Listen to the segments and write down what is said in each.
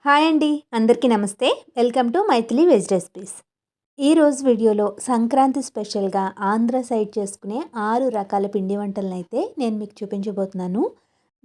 Hi అండి, అందరికీ నమస్తే. Welcome to Maithili veg recipes. ఈరోజు వీడియోలో సంక్రాంతి స్పెషల్గా ఆంధ్ర సైడ్ చేసుకునే 6 రకాల పిండి వంటలనైతే నేను మీకు చూపించబోతున్నాను.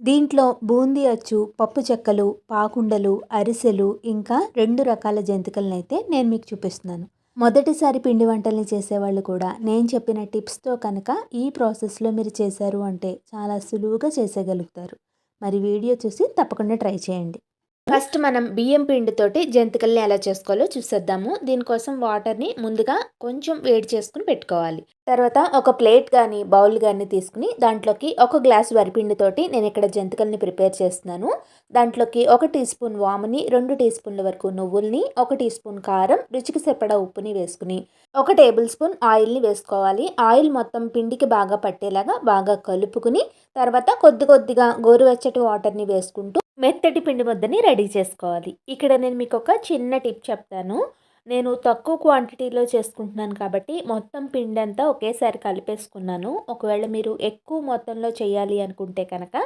దీంట్లో బూందీ అచ్చు, పప్పు చెక్కలు, పాకుండలు, అరిసెలు ఇంకా 2 రకాల జంతికలనైతే నేను మీకు చూపిస్తున్నాను. మొదటిసారి పిండి వంటల్ని చేసేవాళ్ళు కూడా నేను చెప్పిన టిప్స్తో కనుక ఈ ప్రాసెస్లో మీరు చేశారు అంటే చాలా సులువుగా చేసేయగలుగుతారు. మరి వీడియో చూసి తప్పకుండా ట్రై చేయండి. ఫస్ట్ మనం బియ్యం పిండితోటి జంతికల్ని ఎలా చేసుకోవాలో చూసేద్దాము. దీనికోసం వాటర్ని ముందుగా కొంచెం వేడి చేసుకుని పెట్టుకోవాలి. తర్వాత ఒక ప్లేట్ కానీ బౌల్ కానీ తీసుకుని దాంట్లోకి 1 గ్లాస్ వరిపిండితోటి నేను ఇక్కడ జంతికల్ని ప్రిపేర్ చేస్తున్నాను. దాంట్లోకి 1 టీ స్పూన్ వాముని, 2 టీ స్పూన్ల వరకు నువ్వుల్ని, 1 టీ స్పూన్ కారం, రుచికి సరిపడా ఉప్పుని వేసుకుని 1 టేబుల్ స్పూన్ ఆయిల్ని వేసుకోవాలి. ఆయిల్ మొత్తం పిండికి బాగా పట్టేలాగా బాగా కలుపుకుని తర్వాత కొద్దిగా గోరువెచ్చటి వాటర్ని వేసుకుంటూ మెత్తటి పిండి ముద్దని రెడీ చేసుకోవాలి. ఇక్కడ నేను మీకు ఒక చిన్న టిప్ చెప్తాను. నేను తక్కువ క్వాంటిటీలో చేసుకుంటున్నాను కాబట్టి మొత్తం పిండి అంతా ఒకేసారి కలిపేసుకున్నాను. ఒకవేళ మీరు ఎక్కువ మొత్తంలో చేయాలి అనుకుంటే కనుక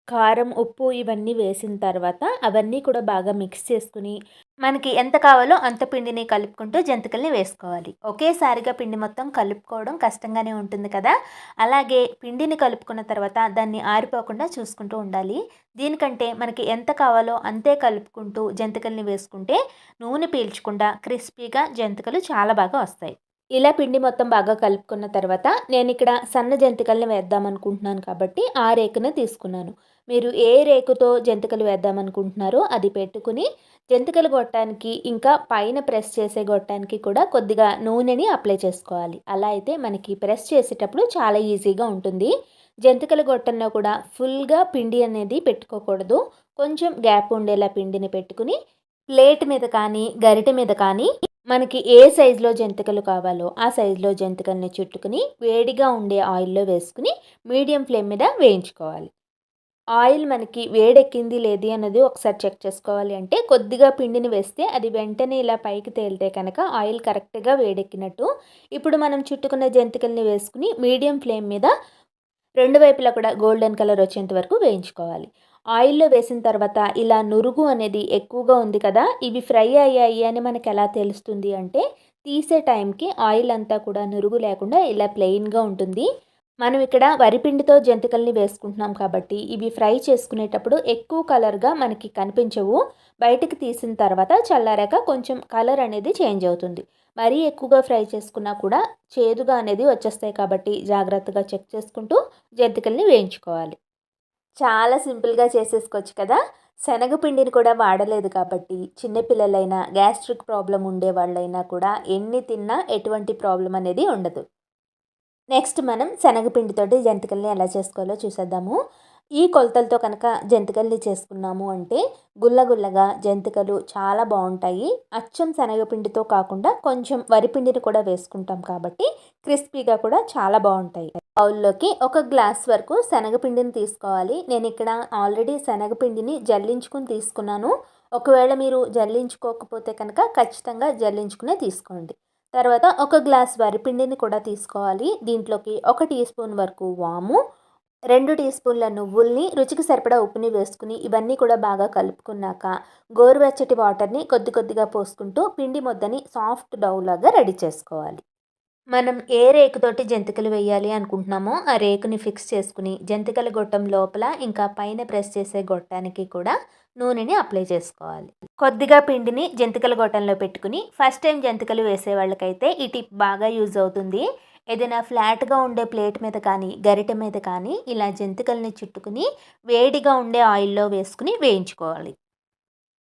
కారం, ఉప్పు ఇవన్నీ వేసిన తర్వాత అవన్నీ కూడా బాగా మిక్స్ చేసుకుని మనకి ఎంత కావాలో అంత పిండిని కలుపుకుంటూ జంతికల్ని వేసుకోవాలి. ఒకేసారిగా పిండి మొత్తం కలుపుకోవడం కష్టంగానే ఉంటుంది కదా. అలాగే పిండిని కలుపుకున్న తర్వాత దాన్ని ఆరిపోకుండా చూసుకుంటూ ఉండాలి. దీనికంటే మనకి ఎంత కావాలో అంతే కలుపుకుంటూ జంతికల్ని వేసుకుంటే నూనె పీల్చకుండా క్రిస్పీగా జంతికలు చాలా బాగా వస్తాయి. ఇలా పిండి మొత్తం బాగా కలుపుకున్న తర్వాత నేను ఇక్కడ సన్న జంతికల్ని వేద్దాం అనుకుంటున్నాను కాబట్టి ఆ రేకును తీసుకున్నాను. మీరు ఏ రేకుతో జంతికలు వేద్దాం అనుకుంటున్నారో అది పెట్టుకుని జంతికలు గొట్టానికి ఇంకా పైన ప్రెస్ చేసే గొట్టానికి కూడా కొద్దిగా నూనెని అప్లై చేసుకోవాలి. అలా అయితే మనకి ప్రెస్ చేసేటప్పుడు చాలా ఈజీగా ఉంటుంది. జంతికల గొట్టంలో కూడా ఫుల్గా పిండి అనేది పెట్టుకోకూడదు. కొంచెం గ్యాప్ ఉండేలా పిండిని పెట్టుకుని ప్లేట్ మీద కానీ గరిటె మీద కానీ మనకి ఏ సైజులో జంతికలు కావాలో ఆ సైజులో జంతికల్ని చుట్టుకుని వేడిగా ఉండే ఆయిల్లో వేసుకుని మీడియం ఫ్లేమ్ మీద వేయించుకోవాలి. ఆయిల్ మనకి వేడెక్కింది లేది అన్నది ఒకసారి చెక్ చేసుకోవాలి. అంటే కొద్దిగా పిండిని వేస్తే అది వెంటనే ఇలా పైకి తేలితే కనుక ఆయిల్ కరెక్ట్గా వేడెక్కినట్టు. ఇప్పుడు మనం చుట్టుకున్న జంతికల్ని వేసుకుని మీడియం ఫ్లేమ్ మీద 2 వైపులా కూడా గోల్డెన్ కలర్ వచ్చేంత వరకు వేయించుకోవాలి. ఆయిల్లో వేసిన తర్వాత ఇలా నురుగు అనేది ఎక్కువగా ఉంది కదా, ఇవి ఫ్రై అయ్యాయి అని మనకు ఎలా తెలుస్తుంది అంటే తీసే టైంకి ఆయిల్ అంతా కూడా నురుగు లేకుండా ఇలా ప్లెయిన్గా ఉంటుంది. మనం ఇక్కడ వరిపిండితో జంతికల్ని వేసుకుంటున్నాం కాబట్టి ఇవి ఫ్రై చేసుకునేటప్పుడు ఎక్కువ కలర్గా మనకి కనిపించవు. బయటికి తీసిన తర్వాత చల్లారాక కొంచెం కలర్ అనేది చేంజ్ అవుతుంది. మరీ ఎక్కువగా ఫ్రై చేసుకున్నా కూడా చేదుగా అనేది వచ్చేస్తాయి కాబట్టి జాగ్రత్తగా చెక్ చేసుకుంటూ జంతికల్ని వేయించుకోవాలి. చాలా సింపుల్గా చేసేసుకోవచ్చు కదా. శనగపిండిని కూడా వాడలేదు కాబట్టి చిన్నపిల్లలైనా గ్యాస్ట్రిక్ ప్రాబ్లం ఉండే వాళ్ళైనా కూడా ఎన్ని తిన్నా ఎటువంటి ప్రాబ్లం అనేది ఉండదు. నెక్స్ట్ మనం శనగపిండితోటి జంతికల్ని ఎలా చేసుకోవాలో చూసేద్దాము. ఈ కొలతలతో కనుక జంతికల్ని చేసుకున్నాము అంటే గుల్లగుల్లగా జంతికలు చాలా బాగుంటాయి. అచ్చం శనగపిండితో కాకుండా కొంచెం వరిపిండిని కూడా వేసుకుంటాం కాబట్టి క్రిస్పీగా కూడా చాలా బాగుంటాయి. బౌల్లోకి 1 గ్లాస్ వరకు శనగపిండిని తీసుకోవాలి. నేను ఇక్కడ ఆల్రెడీ శనగపిండిని జల్లించుకుని తీసుకున్నాను. ఒకవేళ మీరు జల్లించుకోకపోతే కనుక ఖచ్చితంగా జల్లించుకునే తీసుకోండి. తర్వాత 1 గ్లాస్ వరిపిండిని కూడా తీసుకోవాలి. దీంట్లోకి 1 టీ స్పూన్ వరకు వాము, 2 టీ స్పూన్ల నువ్వుల్ని, రుచికి సరిపడా ఉప్పుని వేసుకుని ఇవన్నీ కూడా బాగా కలుపుకున్నాక గోరువెచ్చటి వాటర్ని కొద్దిగా పోసుకుంటూ పిండి ముద్దని సాఫ్ట్ డౌ లాగా రెడీ చేసుకోవాలి. మనం ఏ రేకుతోటి జంతికలు వేయాలి అనుకుంటున్నామో ఆ రేకుని ఫిక్స్ చేసుకుని జంతికల గొట్టం లోపల ఇంకా పైన ప్రెస్ చేసే గొట్టానికి కూడా నూనెని అప్లై చేసుకోవాలి. కొద్దిగా పిండిని జంతికల గొట్టంలో పెట్టుకుని ఫస్ట్ టైం జంతికలు వేసే వాళ్ళకైతే ఈ టిప్ బాగా యూజ్ అవుతుంది. ఏదైనా ఫ్లాట్గా ఉండే ప్లేట్ మీద కానీ గరిటె మీద కానీ ఇలా జంతికల్ని చుట్టుకుని వేడిగా ఉండే ఆయిల్లో వేసుకుని వేయించుకోవాలి.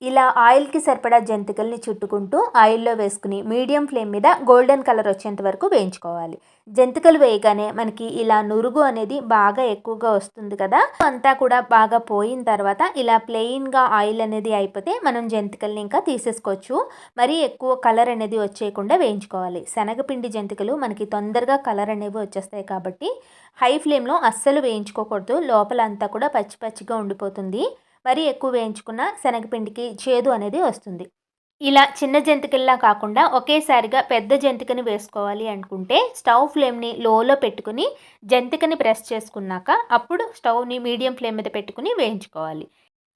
ఇలా ఆయిల్కి సరిపడా జంతికల్ని చుట్టుకుంటూ ఆయిల్లో వేసుకుని మీడియం ఫ్లేమ్ మీద గోల్డెన్ కలర్ వచ్చేంత వరకు వేయించుకోవాలి. జంతికలు వేయగానే మనకి ఇలా నురుగు అనేది బాగా ఎక్కువగా వస్తుంది కదా, అంతా కూడా బాగా పోయిన తర్వాత ఇలా ప్లెయిన్గా ఆయిల్ అనేది అయిపోతే మనం జంతికల్ని ఇంకా తీసేసుకోవచ్చు. మరీ ఎక్కువ కలర్ అనేది వచ్చేయకుండా వేయించుకోవాలి. శనగపిండి జంతికలు మనకి తొందరగా కలర్ అనేవి వచ్చేస్తాయి కాబట్టి హై ఫ్లేమ్లో అస్సలు వేయించుకోకూడదు. లోపల అంతా కూడా పచ్చి పచ్చిగా ఉండిపోతుంది. మరీ ఎక్కువ వేయించుకున్న శనగపిండికి చేదు అనేది వస్తుంది. ఇలా చిన్న జంతికల్లా కాకుండా ఒకేసారిగా పెద్ద జంతికని వేసుకోవాలి అనుకుంటే స్టవ్ ఫ్లేమ్ని లోలో పెట్టుకుని జంతికని ప్రెస్ చేసుకున్నాక అప్పుడు స్టవ్ని మీడియం ఫ్లేమ్ మీద పెట్టుకుని వేయించుకోవాలి.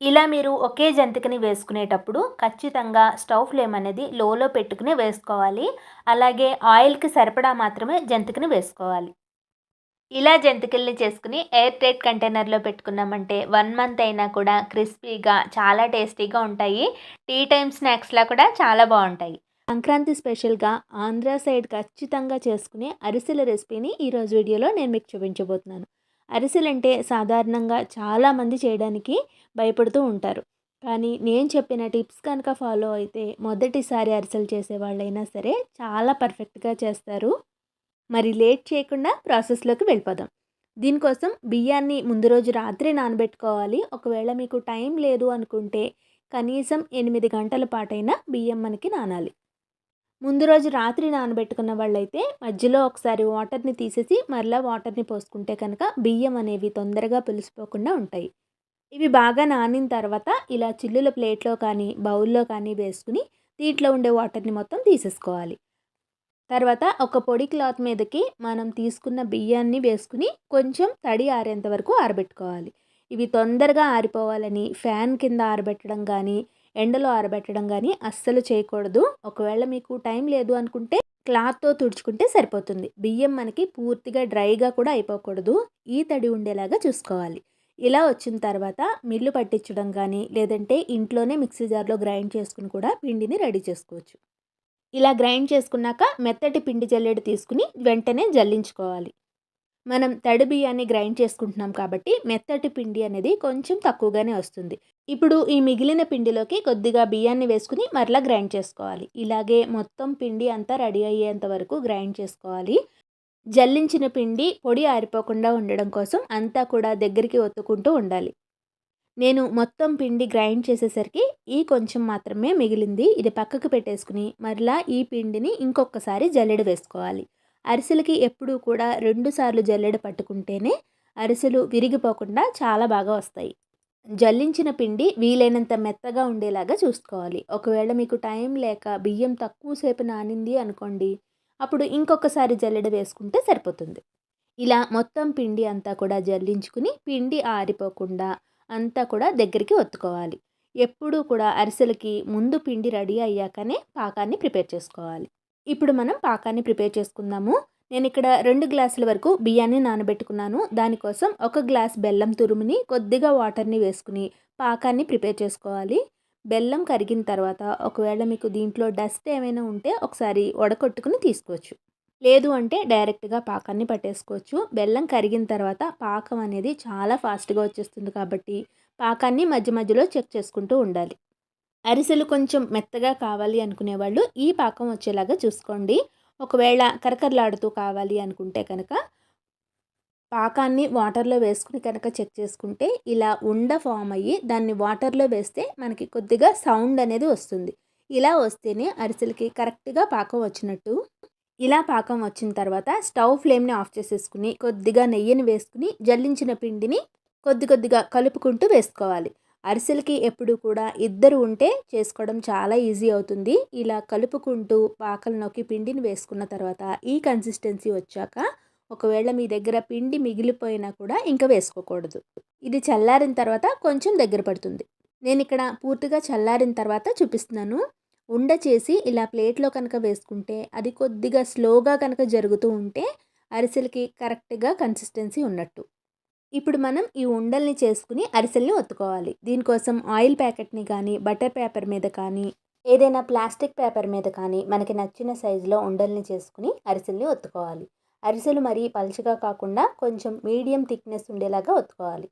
ఇలా మీరు ఒకే జంతికని వేసుకునేటప్పుడు ఖచ్చితంగా స్టవ్ ఫ్లేమ్ అనేది లోలో పెట్టుకుని వేసుకోవాలి. అలాగే ఆయిల్‌కి సరిపడా మాత్రమే జంతికని వేసుకోవాలి. ఇలా జంతికల్ని చేసుకుని ఎయిర్ టైట్ కంటైనర్‌లో పెట్టుకున్నామంటే 1 మంత్ అయినా కూడా క్రిస్పీగా చాలా టేస్టీగా ఉంటాయి. టీ టైమ్ స్నాక్స్‌లా కూడా చాలా బావుంటాయి. సంక్రాంతి స్పెషల్‌గా ఆంధ్ర సైడ్ ఖచ్చితంగా చేసుకునే అరిసెల రెసిపీని ఈరోజు వీడియోలో నేను మీకు చూపించబోతున్నాను. అరిసెలంటే సాధారణంగా చాలామంది చేయడానికి భయపడుతూ ఉంటారు. కానీ నేను చెప్పిన టిప్స్ కనుక ఫాలో అయితే మొదటిసారి అరిసెలు చేసేవాళ్ళైనా సరే చాలా పర్ఫెక్ట్‌గా చేస్తారు. మరి లేట్ చేయకుండా ప్రాసెస్‌లోకి వెళ్ళిపోదాం. దీనికోసం బియ్యాన్ని ముందు రోజు రాత్రి నానబెట్టుకోవాలి. ఒకవేళ మీకు టైం లేదు అనుకుంటే కనీసం 8 గంటల పాటైనా బియ్యం మనకి నానాలి. ముందు రోజు రాత్రి నానబెట్టుకున్న వాళ్ళైతే మధ్యలో ఒకసారి వాటర్‌ని తీసేసి మరలా వాటర్‌ని పోసుకుంటే కనుక బియ్యం అనేవి తొందరగా పులిసిపోకుండా ఉంటాయి. ఇవి బాగా నానిన తర్వాత ఇలా చిల్లుల ప్లేట్‌లో కానీ, బౌల్‌లో కానీ వేసుకుని దీంట్లో ఉండే వాటర్‌ని మొత్తం తీసేసుకోవాలి. తర్వాత ఒక పొడి క్లాత్ మీదకి మనం తీసుకున్న బియ్యాన్ని వేసుకుని కొంచెం తడి ఆరేంత వరకు ఆరబెట్టుకోవాలి. ఇవి తొందరగా ఆరిపోవాలని ఫ్యాన్ కింద ఆరబెట్టడం కానీ, ఎండలో ఆరబెట్టడం కానీ అస్సలు చేయకూడదు. ఒకవేళ మీకు టైం లేదు అనుకుంటే క్లాత్‌తో తుడుచుకుంటే సరిపోతుంది. బియ్యం మనకి పూర్తిగా డ్రైగా కూడా అయిపోకూడదు. ఈ తడి ఉండేలాగా చూసుకోవాలి. ఇలా వచ్చిన తర్వాత మిల్లు పట్టించడం కానీ, లేదంటే ఇంట్లోనే మిక్సీ జార్‌లో గ్రైండ్ చేసుకుని కూడా పిండిని రెడీ చేసుకోవచ్చు. ఇలా గ్రైండ్ చేసుకున్నాక మెత్తటి పిండి జల్లెడ తీసుకుని వెంటనే జల్లించుకోవాలి. మనం తడి బియ్యాన్ని గ్రైండ్ చేసుకుంటున్నాం కాబట్టి మెత్తటి పిండి అనేది కొంచెం తక్కువగానే వస్తుంది. ఇప్పుడు ఈ మిగిలిన పిండిలోకి కొద్దిగా బియ్యాన్ని వేసుకుని మరలా గ్రైండ్ చేసుకోవాలి. ఇలాగే మొత్తం పిండి అంతా రెడీ అయ్యేంత వరకు గ్రైండ్ చేసుకోవాలి. జల్లించిన పిండి పొడి ఆరిపోకుండా ఉండడం కోసం అంతా కూడా దగ్గరికి ఒత్తుకుంటూ ఉండాలి. నేను మొత్తం పిండి గ్రైండ్ చేసేసరికి ఈ కొంచెం మాత్రమే మిగిలింది. ఇది పక్కకు పెట్టేసుకుని మరలా ఈ పిండిని ఇంకొకసారి జల్లెడ వేసుకోవాలి. అరిసెలకి ఎప్పుడూ కూడా 2 సార్లు జల్లెడ పట్టుకుంటేనే అరిసెలు విరిగిపోకుండా చాలా బాగా వస్తాయి. జల్లించిన పిండి వీలైనంత మెత్తగా ఉండేలాగా చూసుకోవాలి. ఒకవేళ మీకు టైం లేక బియ్యం తక్కువ సేపు నానింది అనుకోండి, అప్పుడు ఇంకొకసారి జల్లెడ వేసుకుంటే సరిపోతుంది. ఇలా మొత్తం పిండి అంతా కూడా జల్లించుకుని పిండి ఆరిపోకుండా అంతా కూడా దగ్గరికి ఒత్తుకోవాలి. ఎప్పుడూ కూడా అరిసెలకి ముందు పిండి రెడీ అయ్యాకనే పాకాన్ని ప్రిపేర్ చేసుకోవాలి. ఇప్పుడు మనం పాకాన్ని ప్రిపేర్ చేసుకుందాము. నేను ఇక్కడ 2 గ్లాసుల వరకు బియ్యాన్ని నానబెట్టుకున్నాను. దానికోసం 1 గ్లాస్ బెల్లం తురుముని కొద్దిగా వాటర్‌ని వేసుకుని పాకాన్ని ప్రిపేర్ చేసుకోవాలి. బెల్లం కరిగిన తర్వాత ఒకవేళ మీకు దీంట్లో డస్ట్ ఏమైనా ఉంటే ఒకసారి వడకొట్టుకుని తీసుకోవచ్చు. లేదు అంటే డైరెక్ట్‌గా పాకాన్ని పట్టేసుకోవచ్చు. బెల్లం కరిగిన తర్వాత పాకం అనేది చాలా ఫాస్ట్‌గా వచ్చేస్తుంది కాబట్టి పాకాన్ని మధ్య మధ్యలో చెక్ చేసుకుంటూ ఉండాలి. అరిసెలు కొంచెం మెత్తగా కావాలి అనుకునేవాళ్ళు ఈ పాకం వచ్చేలాగా చూసుకోండి. ఒకవేళ కరకరలాడుతూ కావాలి అనుకుంటే కనుక పాకాన్ని వాటర్‌లో వేసుకుని కనుక చెక్ చేసుకుంటే ఇలా ఉండ ఫామ్ అయ్యి దాన్ని వాటర్‌లో వేస్తే మనకి కొద్దిగా సౌండ్ అనేది వస్తుంది. ఇలా వస్తేనే అరిసెలకి కరెక్ట్‌గా పాకం వచ్చినట్టు. ఇలా పాకం వచ్చిన తర్వాత స్టవ్ ఫ్లేమ్‌ని ఆఫ్ చేసేసుకుని కొద్దిగా నెయ్యిని వేసుకుని జల్లించిన పిండిని కొద్దిగా కలుపుకుంటూ వేసుకోవాలి. అరిసెలకి ఎప్పుడు కూడా ఇద్దరు ఉంటే చేసుకోవడం చాలా ఈజీ అవుతుంది. ఇలా కలుపుకుంటూ పాకంలోకి పిండిని వేసుకున్న తర్వాత ఈ కన్సిస్టెన్సీ వచ్చాక ఒకవేళ మీ దగ్గర పిండి మిగిలిపోయినా కూడా ఇంకా వేసుకోకూడదు. ఇది చల్లారిన తర్వాత కొంచెం దగ్గర పడుతుంది. నేను ఇక్కడ పూర్తిగా చల్లారిన తర్వాత చూపిస్తున్నాను. ఉండ చేసి ఇలా ప్లేట్లో కనుక వేసుకుంటే అది కొద్దిగా స్లోగా కనుక జరుగుతూ ఉంటే అరిసెలకి కరెక్ట్‌గా కన్సిస్టెన్సీ ఉన్నట్టు. ఇప్పుడు మనం ఈ ఉండల్ని చేసుకుని అరిసెల్ని ఒత్తుకోవాలి. దీనికోసం ఆయిల్ ప్యాకెట్‌ని కానీ, బటర్ పేపర్ మీద కానీ, ఏదైనా ప్లాస్టిక్ పేపర్ మీద కానీ మనకి నచ్చిన సైజులో ఉండల్ని చేసుకుని అరిసెల్ని ఒత్తుకోవాలి. అరిసెలు మరీ పలుచగా కాకుండా కొంచెం మీడియం థిక్‌నెస్ ఉండేలాగా ఒత్తుకోవాలి.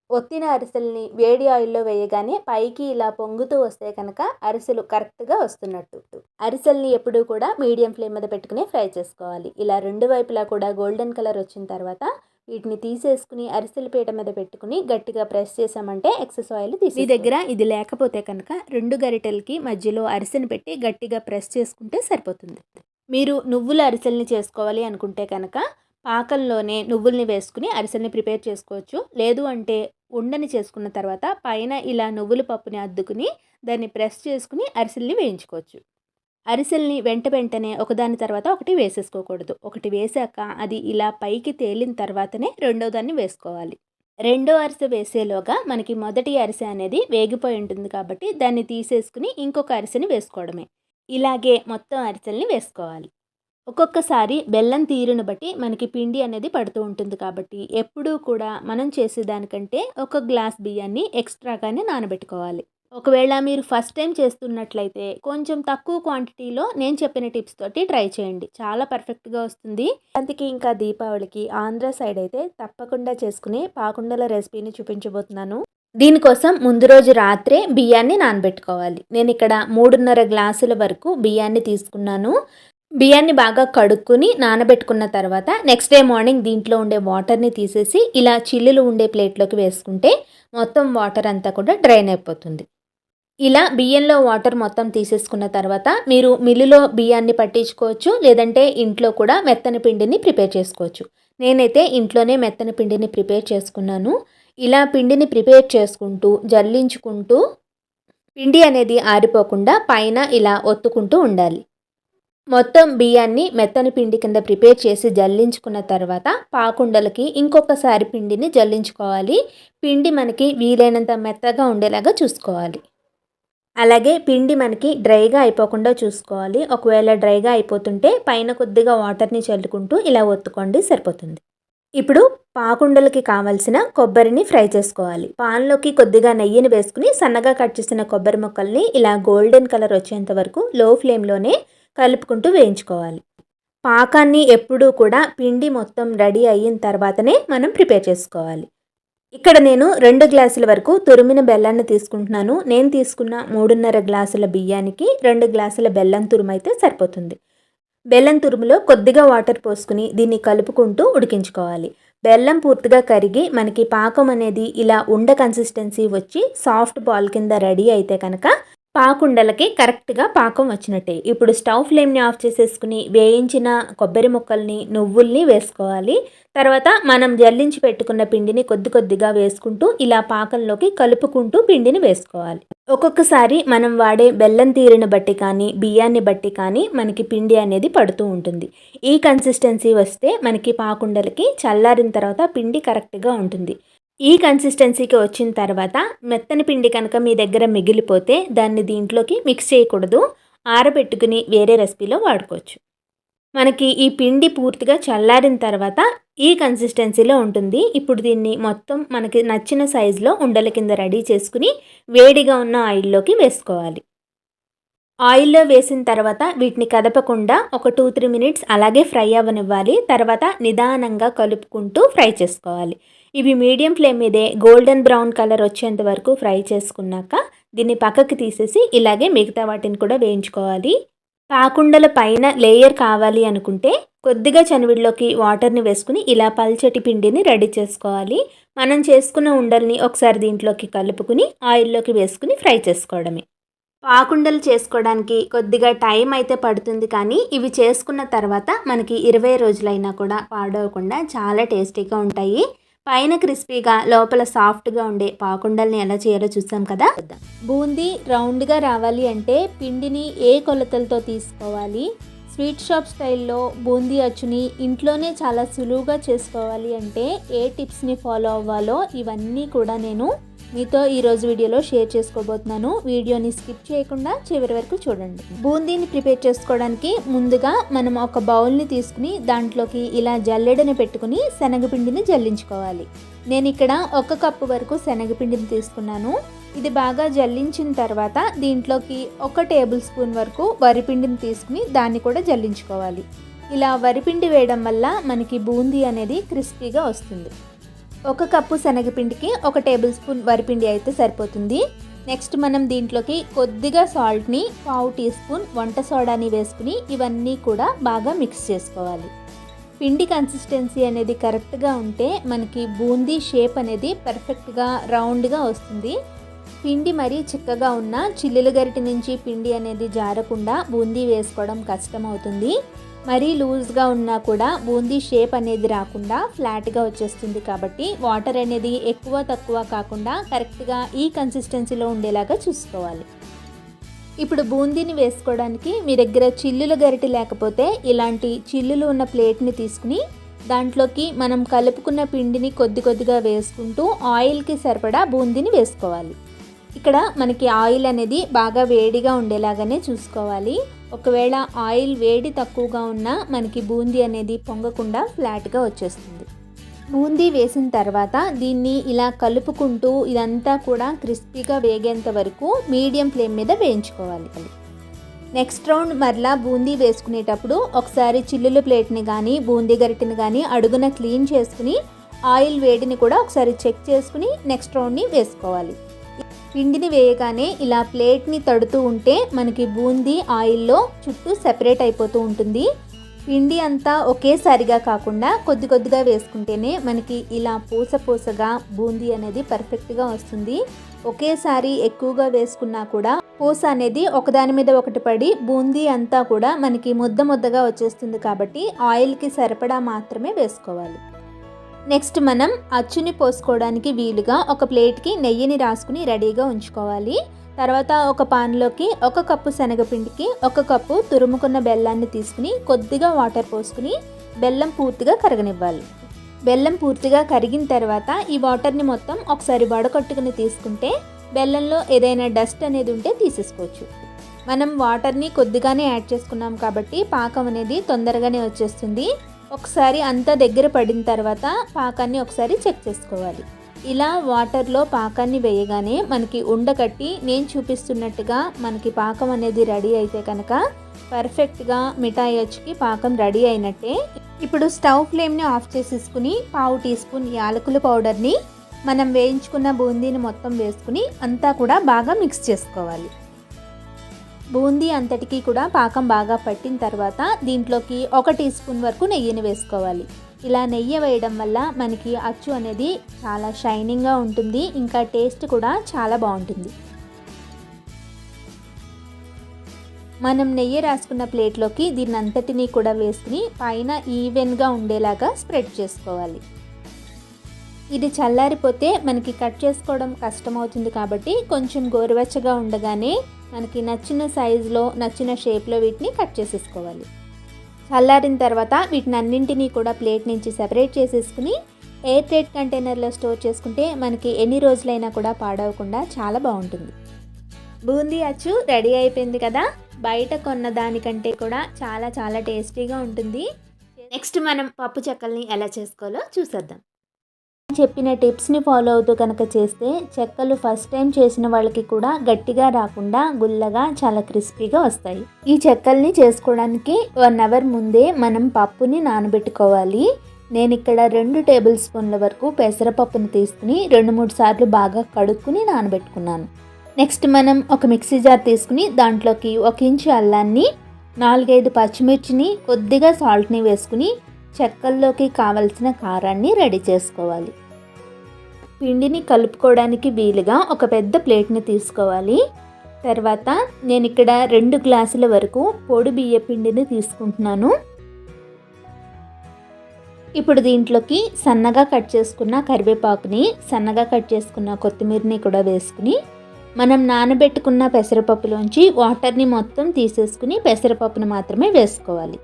ఒత్తిన అరిసెల్ని వేడి ఆయిల్లో వేయగానే పైకి ఇలా పొంగుతూ వస్తే కనుక అరిసెలు కరెక్ట్‌గా వస్తున్నట్టు. అరిసెల్ని ఎప్పుడూ కూడా మీడియం ఫ్లేమ్ మీద పెట్టుకుని ఫ్రై చేసుకోవాలి. ఇలా 2 వైపులా కూడా గోల్డెన్ కలర్ వచ్చిన తర్వాత వీటిని తీసేసుకుని అరిసెల పీట మీద పెట్టుకుని గట్టిగా ప్రెస్ చేసామంటే ఎక్సెస్ ఆయిల్ మీ దగ్గర ఇది లేకపోతే కనుక 2 గరిటెలకి మధ్యలో అరిసెని పెట్టి గట్టిగా ప్రెస్ చేసుకుంటే సరిపోతుంది. మీరు నువ్వుల అరిసెల్ని చేసుకోవాలి అనుకుంటే కనుక పాకంలోనే నువ్వుల్ని వేసుకుని అరిసెల్ని ప్రిపేర్ చేసుకోవచ్చు. లేదు అంటే ఉండని చేసుకున్న తర్వాత పైన ఇలా నువ్వుల పప్పుని అద్దుకుని దాన్ని ప్రెస్ చేసుకుని అరిసెల్ని వేయించుకోవచ్చు. అరిసెల్ని వెంటనే ఒకదాని తర్వాత ఒకటి వేసేసుకోకూడదు. ఒకటి వేసాక అది ఇలా పైకి తేలిన తర్వాతనే రెండో దాన్ని వేసుకోవాలి. రెండో అరిసె వేసేలోగా మనకి మొదటి అరిసె అనేది వేగిపోయి ఉంటుంది కాబట్టి దాన్ని తీసేసుకుని ఇంకొక అరిసెని వేసుకోవడమే. ఇలాగే మొత్తం అరిసెల్ని వేసుకోవాలి. ఒక్కొక్కసారి బెల్లం తీరును బట్టి మనకి పిండి అనేది పడుతూ ఉంటుంది కాబట్టి ఎప్పుడూ కూడా మనం చేసేదానికంటే ఒక గ్లాస్ బియ్యాన్ని ఎక్స్ట్రాగానే నానబెట్టుకోవాలి. ఒకవేళ మీరు ఫస్ట్ టైం చేస్తున్నట్లయితే కొంచెం తక్కువ క్వాంటిటీలో నేను చెప్పిన టిప్స్ తోటి ట్రై చేయండి. చాలా పర్ఫెక్ట్గా వస్తుంది. అందుకే ఇంకా దీపావళికి ఆంధ్ర సైడ్ అయితే తప్పకుండా చేసుకునే పాకుండల రెసిపీని చూపించబోతున్నాను. దీనికోసం ముందు రోజు రాత్రే బియ్యాన్ని నానబెట్టుకోవాలి. నేను ఇక్కడ 3.5 గ్లాసుల వరకు బియ్యాన్ని తీసుకున్నాను. బియ్యాన్ని బాగా కడుక్కుని నానబెట్టుకున్న తర్వాత నెక్స్ట్ డే మార్నింగ్ దీంట్లో ఉండే వాటర్ని తీసేసి ఇలా చిల్లులు ఉండే ప్లేట్లోకి వేసుకుంటే మొత్తం వాటర్ అంతా కూడా డ్రైన్ అయిపోతుంది. ఇలా బియ్యంలో వాటర్ మొత్తం తీసేసుకున్న తర్వాత మీరు మిల్లులో బియ్యాన్ని పట్టించుకోవచ్చు, లేదంటే ఇంట్లో కూడా మెత్తని పిండిని ప్రిపేర్ చేసుకోవచ్చు. నేనైతే ఇంట్లోనే మెత్తని పిండిని ప్రిపేర్ చేసుకున్నాను. ఇలా పిండిని ప్రిపేర్ చేసుకుంటూ జల్లించుకుంటూ పిండి అనేది ఆరిపోకుండా పైన ఇలా ఒత్తుకుంటూ ఉండాలి. మొత్తం బియ్యాన్ని మెత్తని పిండి కింద ప్రిపేర్ చేసి జల్లించుకున్న తర్వాత పాకుండలకి ఇంకొకసారి పిండిని జల్లించుకోవాలి. పిండి మనకి వీలైనంత మెత్తగా ఉండేలాగా చూసుకోవాలి. అలాగే పిండి మనకి డ్రైగా అయిపోకుండా చూసుకోవాలి. ఒకవేళ డ్రైగా అయిపోతుంటే పైన కొద్దిగా వాటర్ని చల్లుకుంటూ ఇలా ఒత్తుకోండి, సరిపోతుంది. ఇప్పుడు పాకుండలకి కావాల్సిన కొబ్బరిని ఫ్రై చేసుకోవాలి. పాన్లోకి కొద్దిగా నెయ్యిని వేసుకుని సన్నగా కట్ చేసిన కొబ్బరి ముక్కల్ని ఇలా గోల్డెన్ కలర్ వచ్చేంత వరకు లో ఫ్లేమ్లోనే కలుపుకుంటూ వేయించుకోవాలి. పాకాన్ని ఎప్పుడూ కూడా పిండి మొత్తం రెడీ అయిన తర్వాతనే మనం ప్రిపేర్ చేసుకోవాలి. ఇక్కడ నేను 2 గ్లాసుల వరకు తురిమిన బెల్లాన్ని తీసుకుంటున్నాను. నేను తీసుకున్న 3.5 గ్లాసుల బియ్యానికి 2 గ్లాసుల బెల్లం తురుము అయితే సరిపోతుంది. బెల్లం తురుములో కొద్దిగా వాటర్ పోసుకుని దీన్ని కలుపుకుంటూ ఉడికించుకోవాలి. బెల్లం పూర్తిగా కరిగి మనకి పాకం అనేది ఇలా ఉండ కన్సిస్టెన్సీ వచ్చి సాఫ్ట్ బాల్ కింద రెడీ అయితే కనుక పాకుండలకి కరెక్ట్గా పాకం వచ్చినట్టే. ఇప్పుడు స్టవ్ ఫ్లేమ్ని ఆఫ్ చేసేసుకుని వేయించిన కొబ్బరి ముక్కల్ని నువ్వుల్ని వేసుకోవాలి. తర్వాత మనం జల్లించి పెట్టుకున్న పిండిని కొద్దిగా వేసుకుంటూ ఇలా పాకంలోకి కలుపుకుంటూ పిండిని వేసుకోవాలి. ఒక్కొక్కసారి మనం వాడే బెల్లం తీరుని బట్టి కానీ బియ్యాన్ని బట్టి కానీ మనకి పిండి అనేది పడుతూ ఉంటుంది. ఈ కన్సిస్టెన్సీ వస్తే మనకి పాకుండలకి చల్లారిన తర్వాత పిండి కరెక్ట్గా ఉంటుంది. ఈ కన్సిస్టెన్సీకి వచ్చిన తర్వాత మెత్తని పిండి కనుక మీ దగ్గర మిగిలిపోతే దాన్ని దీంట్లోకి మిక్స్ చేయకూడదు, ఆరబెట్టుకుని వేరే రెసిపీలో వాడుకోవచ్చు. మనకి ఈ పిండి పూర్తిగా చల్లారిన తర్వాత ఈ కన్సిస్టెన్సీలో ఉంటుంది. ఇప్పుడు దీన్ని మొత్తం మనకి నచ్చిన సైజులో ఉండల కింద రెడీ చేసుకుని వేడిగా ఉన్న ఆయిల్లోకి వేసుకోవాలి. ఆయిల్లో వేసిన తర్వాత వీటిని కదపకుండా ఒక 2-3 మినిట్స్ అలాగే ఫ్రై అవ్వనివ్వాలి. తర్వాత నిదానంగా కలుపుకుంటూ ఫ్రై చేసుకోవాలి. ఇవి మీడియం ఫ్లేమ్ మీదే గోల్డెన్ బ్రౌన్ కలర్ వచ్చేంత వరకు ఫ్రై చేసుకున్నాక దీన్ని పక్కకి తీసేసి ఇలాగే మిగతా వాటిని కూడా వేయించుకోవాలి. పాకుండల పైన లేయర్ కావాలి అనుకుంటే కొద్దిగా చనివిడిలోకి వాటర్ని వేసుకుని ఇలా పల్చటి పిండిని రెడీ చేసుకోవాలి. మనం చేసుకున్న ఉండల్ని ఒకసారి దీంట్లోకి కలుపుకుని ఆయిల్లోకి వేసుకుని ఫ్రై చేసుకోవడమే. పాకుండలు చేసుకోవడానికి కొద్దిగా టైం అయితే పడుతుంది, కానీ ఇవి చేసుకున్న తర్వాత మనకి 20 రోజులైనా కూడా పాడవకుండా చాలా టేస్టీగా ఉంటాయి. పైన క్రిస్పీగా లోపల సాఫ్ట్గా ఉండే పాకుండల్ని ఎలా చేయాలో చూసాం కదా. బూందీ రౌండ్గా రావాలి అంటే పిండిని ఏ కొలతలతో తీసుకోవాలి, స్వీట్ షాప్ స్టైల్లో బూందీ అచ్చుని ఇంట్లోనే చాలా సులువుగా చేసుకోవాలి అంటే ఏ టిప్స్ని ఫాలో అవ్వాలో ఇవన్నీ కూడా నేను మీతో ఈరోజు వీడియోలో షేర్ చేసుకోబోతున్నాను. వీడియోని స్కిప్ చేయకుండా చివరి వరకు చూడండి. బూందీని ప్రిపేర్ చేసుకోవడానికి ముందుగా మనం ఒక బౌల్ని తీసుకుని దాంట్లోకి ఇలా జల్లెడని పెట్టుకుని శనగపిండిని జల్లించుకోవాలి. నేను ఇక్కడ 1 కప్పు వరకు శనగపిండిని తీసుకున్నాను. ఇది బాగా జల్లించిన తర్వాత దీంట్లోకి 1 టేబుల్ స్పూన్ వరకు వరిపిండిని తీసుకుని దాన్ని కూడా జల్లించుకోవాలి. ఇలా వరిపిండి వేయడం వల్ల మనకి బూందీ అనేది క్రిస్పీగా వస్తుంది. 1 కప్పు శనగపిండికి 1 టేబుల్ స్పూన్ వరిపిండి అయితే సరిపోతుంది. నెక్స్ట్ మనం దీంట్లోకి కొద్దిగా సాల్ట్ని 1/2 టీ స్పూన్ వంట సోడాని వేసుకుని ఇవన్నీ కూడా బాగా మిక్స్ చేసుకోవాలి. పిండి కన్సిస్టెన్సీ అనేది కరెక్ట్గా ఉంటే మనకి బూందీ షేప్ అనేది పర్ఫెక్ట్గా రౌండ్గా వస్తుంది. పిండి మరీ చిక్కగా ఉన్న చిల్లుల గరిటె నుంచి పిండి అనేది జారకుండా బూందీ వేసుకోవడం కష్టం అవుతుంది. మరీ లూజ్గా ఉన్నా కూడా బూందీ షేప్ అనేది రాకుండా ఫ్లాట్గా వచ్చేస్తుంది. కాబట్టి వాటర్ అనేది ఎక్కువ తక్కువ కాకుండా కరెక్ట్గా ఈ కన్సిస్టెన్సీలో ఉండేలాగా చూసుకోవాలి. ఇప్పుడు బూందీని వేసుకోవడానికి మీ దగ్గర చిల్లుల గరిటె లేకపోతే ఇలాంటి చిల్లులు ఉన్న ప్లేట్ని తీసుకుని దాంట్లోకి మనం కలుపుకున్న పిండిని కొద్ది కొద్దిగా వేసుకుంటూ ఆయిల్కి సరిపడా బూందీని వేసుకోవాలి. ఇక్కడ మనకి ఆయిల్ అనేది బాగా వేడిగా ఉండేలాగానే చూసుకోవాలి. ఒకవేళ ఆయిల్ వేడి తక్కువగా ఉన్నా మనకి బూందీ అనేది పొంగకుండా ఫ్లాట్గా వచ్చేస్తుంది. బూందీ వేసిన తర్వాత దీన్ని ఇలా కలుపుకుంటూ ఇదంతా కూడా క్రిస్పీగా వేగేంత వరకు మీడియం ఫ్లేమ్ మీద వేయించుకోవాలి. నెక్స్ట్ రౌండ్ మరలా బూందీ వేసుకునేటప్పుడు ఒకసారి చిల్లుల ప్లేట్ని కానీ బూందీ గరిటెని కానీ అడుగున క్లీన్ చేసుకుని ఆయిల్ వేడిని కూడా ఒకసారి చెక్ చేసుకుని నెక్స్ట్ రౌండ్ని వేసుకోవాలి. పిండిని వేయగానే ఇలా ప్లేట్ని తడుతూ ఉంటే మనకి బూందీ ఆయిల్లో చుట్టూ సెపరేట్ అయిపోతూ ఉంటుంది. పిండి అంతా ఒకేసారిగా కాకుండా కొద్ది కొద్దిగా వేసుకుంటేనే మనకి ఇలా పూసగా బూందీ అనేది పర్ఫెక్ట్గా వస్తుంది. ఒకేసారి ఎక్కువగా వేసుకున్నా కూడా పూస అనేది ఒకదాని మీద ఒకటి పడి బూందీ అంతా కూడా మనకి ముద్దగా వచ్చేస్తుంది. కాబట్టి ఆయిల్కి సరిపడా మాత్రమే వేసుకోవాలి. నెక్స్ట్ మనం అచ్చుని పోసుకోవడానికి వీలుగా ఒక ప్లేట్కి నెయ్యిని రాసుకుని రెడీగా ఉంచుకోవాలి. తర్వాత ఒక పాన్లోకి 1 కప్పు శనగపిండికి 1 కప్పు తురుముకున్న బెల్లాన్ని తీసుకుని కొద్దిగా వాటర్ పోసుకుని బెల్లం పూర్తిగా కరగనివ్వాలి. బెల్లం పూర్తిగా కరిగిన తర్వాత ఈ వాటర్ని మొత్తం ఒకసారి వడకట్టుకుని తీసుకుంటే బెల్లంలో ఏదైనా డస్ట్ అనేది ఉంటే తీసేసుకోవచ్చు. మనం వాటర్ని కొద్దిగానే యాడ్ చేసుకున్నాం కాబట్టి పాకం అనేది తొందరగానే వచ్చేస్తుంది. ఒకసారి అంతా దగ్గర పడిన తర్వాత పాకాన్ని ఒకసారి చెక్ చేసుకోవాలి. ఇలా వాటర్లో పాకాన్ని వేయగానే మనకి ఉండకట్టి నేను చూపిస్తున్నట్టుగా మనకి పాకం అనేది రెడీ అయితే కనుక పర్ఫెక్ట్గా మిఠాయి అచ్చుకి పాకం రెడీ అయినట్టే. ఇప్పుడు స్టవ్ ఫ్లేమ్ని ఆఫ్ చేసేసుకుని 1/2 టీ స్పూన్ యాలకుల పౌడర్ని మనం వేయించుకున్న బూందీని మొత్తం వేసుకుని అంతా కూడా బాగా మిక్స్ చేసుకోవాలి. బూందీ అంతటికీ కూడా పాకం బాగా పట్టిన తర్వాత దీంట్లోకి 1 టీ స్పూన్ వరకు నెయ్యిని వేసుకోవాలి. ఇలా నెయ్యి వేయడం వల్ల మనకి అచ్చు అనేది చాలా షైనింగ్గా ఉంటుంది. ఇంకా టేస్ట్ కూడా చాలా బాగుంటుంది. మనం నెయ్యి రాసుకున్న ప్లేట్లోకి దీన్ని అంతటినీ కూడా వేసుకుని పైన ఈవెన్గా ఉండేలాగా స్ప్రెడ్ చేసుకోవాలి. ఇది చల్లారిపోతే మనకి కట్ చేసుకోవడం కష్టమవుతుంది కాబట్టి కొంచెం గోరువెచ్చగా ఉండగానే మనకి నచ్చిన సైజులో నచ్చిన షేప్లో వీటిని కట్ చేసేసుకోవాలి. చల్లారిన తర్వాత వీటిని అన్నింటినీ కూడా ప్లేట్ నుంచి సెపరేట్ చేసేసుకుని ఎయిర్ టైట్ కంటైనర్లో స్టోర్ చేసుకుంటే మనకి ఎన్ని రోజులైనా కూడా పాడవకుండా చాలా బాగుంటుంది. బూందీ అచ్చు రెడీ అయిపోయింది కదా. బయట కొన్న దానికంటే కూడా చాలా చాలా టేస్టీగా ఉంటుంది. నెక్స్ట్ మనం పప్పు చెక్కల్ని ఎలా చేసుకోవాలో చూసేద్దాం. చెప్పిన టిప్స్ని ఫాలో అవుతూ కనుక చేస్తే చెక్కలు ఫస్ట్ టైం చేసిన వాళ్ళకి కూడా గట్టిగా రాకుండా గుల్లగా చాలా క్రిస్పీగా వస్తాయి. ఈ చెక్కల్ని చేసుకోవడానికి 1 అవర్ ముందే మనం పప్పుని నానబెట్టుకోవాలి. నేను ఇక్కడ 2 టేబుల్ స్పూన్ల వరకు పెసరపప్పుని తీసుకుని 2-3 సార్లు బాగా కడుక్కుని నానబెట్టుకున్నాను. నెక్స్ట్ మనం ఒక మిక్సీ జార్ తీసుకుని దాంట్లోకి 1 ఇంచు అల్లాన్ని 4-5 పచ్చిమిర్చిని కొద్దిగా సాల్ట్ని వేసుకుని చెక్కల్లోకి కావలసిన కారాన్ని రెడీ చేసుకోవాలి. పిండిని కలుపుకోవడానికి వీలుగా ఒక పెద్ద ప్లేట్ని తీసుకోవాలి. తర్వాత నేను ఇక్కడ 2 గ్లాసుల వరకు పొడి బియ్య పిండిని తీసుకుంటున్నాను. ఇప్పుడు దీంట్లోకి సన్నగా కట్ చేసుకున్న కరివేపాకుని, సన్నగా కట్ చేసుకున్న కొత్తిమీరని కూడా వేసుకుని మనం నానబెట్టుకున్న పెసరపప్పులోంచి వాటర్ని మొత్తం తీసేసుకుని పెసరపప్పుని మాత్రమే వేసుకోవాలి.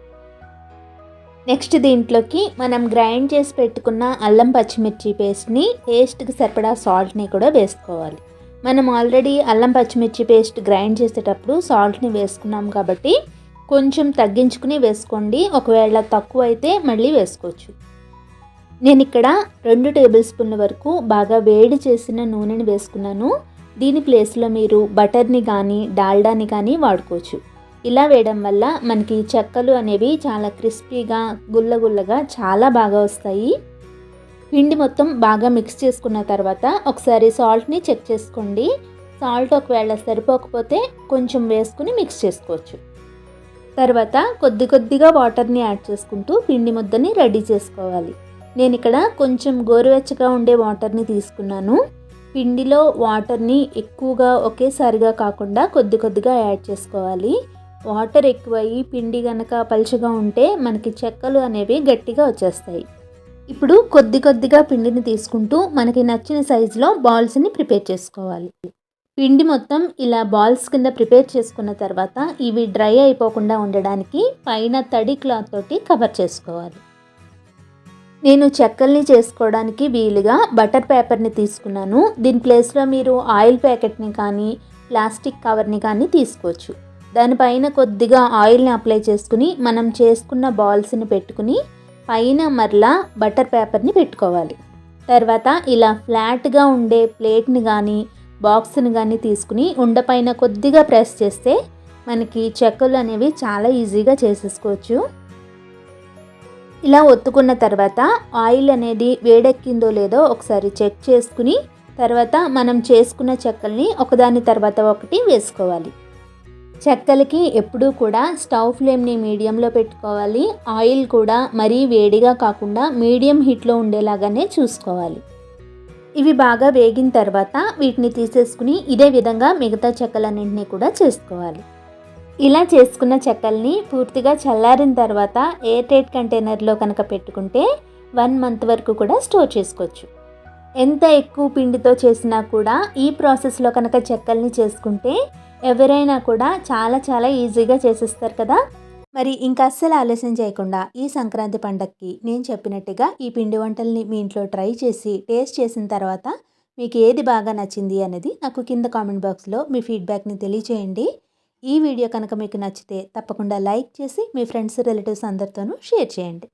నెక్స్ట్ దీంట్లోకి మనం గ్రైండ్ చేసి పెట్టుకున్న అల్లం పచ్చిమిర్చి పేస్ట్ని, టేస్ట్కి సరిపడా సాల్ట్ని కూడా వేసుకోవాలి. మనం ఆల్రెడీ అల్లం పచ్చిమిర్చి పేస్ట్ గ్రైండ్ చేసేటప్పుడు సాల్ట్ని వేసుకున్నాం కాబట్టి కొంచెం తగ్గించుకుని వేసుకోండి. ఒకవేళ తక్కువ అయితే మళ్ళీ వేసుకోవచ్చు. నేను ఇక్కడ 2 టేబుల్ స్పూన్ల వరకు బాగా వేడి చేసిన నూనెని వేసుకున్నాను. దీని ప్లేస్లో మీరు బటర్ని కానీ డాల్డాని కానీ వాడుకోవచ్చు. ఇలా వేయడం వల్ల మనకి చెక్కలు అనేవి చాలా క్రిస్పీగా గుల్లగా చాలా బాగా వస్తాయి. పిండి మొత్తం బాగా మిక్స్ చేసుకున్న తర్వాత ఒకసారి సాల్ట్ని చెక్ చేసుకోండి. సాల్ట్ ఒకవేళ సరిపోకపోతే కొంచెం వేసుకుని మిక్స్ చేసుకోవచ్చు. తర్వాత కొద్దిగా వాటర్ని యాడ్ చేసుకుంటూ పిండి ముద్దని రెడీ చేసుకోవాలి. నేను ఇక్కడ కొంచెం గోరువెచ్చగా ఉండే వాటర్ని తీసుకున్నాను. పిండిలో వాటర్ని ఎక్కువగా ఒకేసారిగా కాకుండా కొద్దిగా యాడ్ చేసుకోవాలి. వాటర్ ఎక్కువయ్యి పిండి కనుక పలుచగా ఉంటే మనకి చెక్కలు అనేవి గట్టిగా వచ్చేస్తాయి. ఇప్పుడు కొద్దిగా పిండిని తీసుకుంటూ మనకి నచ్చిన సైజులో బాల్స్ని ప్రిపేర్ చేసుకోవాలి. పిండి మొత్తం ఇలా బాల్స్ కింద ప్రిపేర్ చేసుకున్న తర్వాత ఇవి డ్రై అయిపోకుండా ఉండడానికి పైన తడి క్లాత్ తోటి కవర్ చేసుకోవాలి. నేను చెక్కల్ని చేసుకోవడానికి వీలుగా బటర్ పేపర్ని తీసుకున్నాను. దీని ప్లేస్లో మీరు ఆయిల్ ప్యాకెట్ని కానీ ప్లాస్టిక్ కవర్ని కానీ తీసుకోవచ్చు. దానిపైన కొద్దిగా ఆయిల్ని అప్లై చేసుకుని మనం చేసుకున్న బాల్స్ని పెట్టుకుని పైన మరలా బటర్ పేపర్ని పెట్టుకోవాలి. తర్వాత ఇలా ఫ్లాట్గా ఉండే ప్లేట్ని కానీ బాక్స్ని కానీ తీసుకుని ఉండపైన కొద్దిగా ప్రెస్ చేస్తే మనకి చెక్కలు అనేవి చాలా ఈజీగా చేసేసుకోవచ్చు. ఇలా ఒత్తుకున్న తర్వాత ఆయిల్ అనేది వేడెక్కిందో లేదో ఒకసారి చెక్ చేసుకుని తర్వాత మనం చేసుకున్న చెక్కల్ని ఒకదాని తర్వాత ఒకటి వేసుకోవాలి. చెక్కలకి ఎప్పుడూ కూడా స్టవ్ ఫ్లేమ్ని మీడియంలో పెట్టుకోవాలి. ఆయిల్ కూడా మరీ వేడిగా కాకుండా మీడియం హీట్లో ఉండేలాగానే చూసుకోవాలి. ఇవి బాగా వేగిన తర్వాత వీటిని తీసేసుకుని ఇదే విధంగా మిగతా చెక్కలన్నింటినీ కూడా చేసుకోవాలి. ఇలా చేసుకున్న చెక్కల్ని పూర్తిగా చల్లారిన తర్వాత ఎయిర్ టైట్ కంటైనర్లో కనుక పెట్టుకుంటే 1 మంత్ వరకు కూడా స్టోర్ చేసుకోవచ్చు. ఎంత ఎక్కువ పిండితో చేసినా కూడా ఈ ప్రాసెస్లో కనుక చెక్కల్ని చేసుకుంటే ఎవరైనా కూడా చాలా చాలా ఈజీగా చేసేస్తారు కదా. మరి ఇంకా అస్సలు ఆలస్యం చేయకుండా ఈ సంక్రాంతి పండగకి నేను చెప్పినట్టుగా ఈ పిండి వంటల్ని మీ ఇంట్లో ట్రై చేసి టేస్ట్ చేసిన తర్వాత మీకు ఏది బాగా నచ్చింది అనేది నాకు కింద కామెంట్ బాక్స్లో మీ ఫీడ్బ్యాక్ని తెలియచేయండి. ఈ వీడియో కనుక మీకు నచ్చితే తప్పకుండా లైక్ చేసి మీ ఫ్రెండ్స్ రిలేటివ్స్ అందరితోనూ షేర్ చేయండి.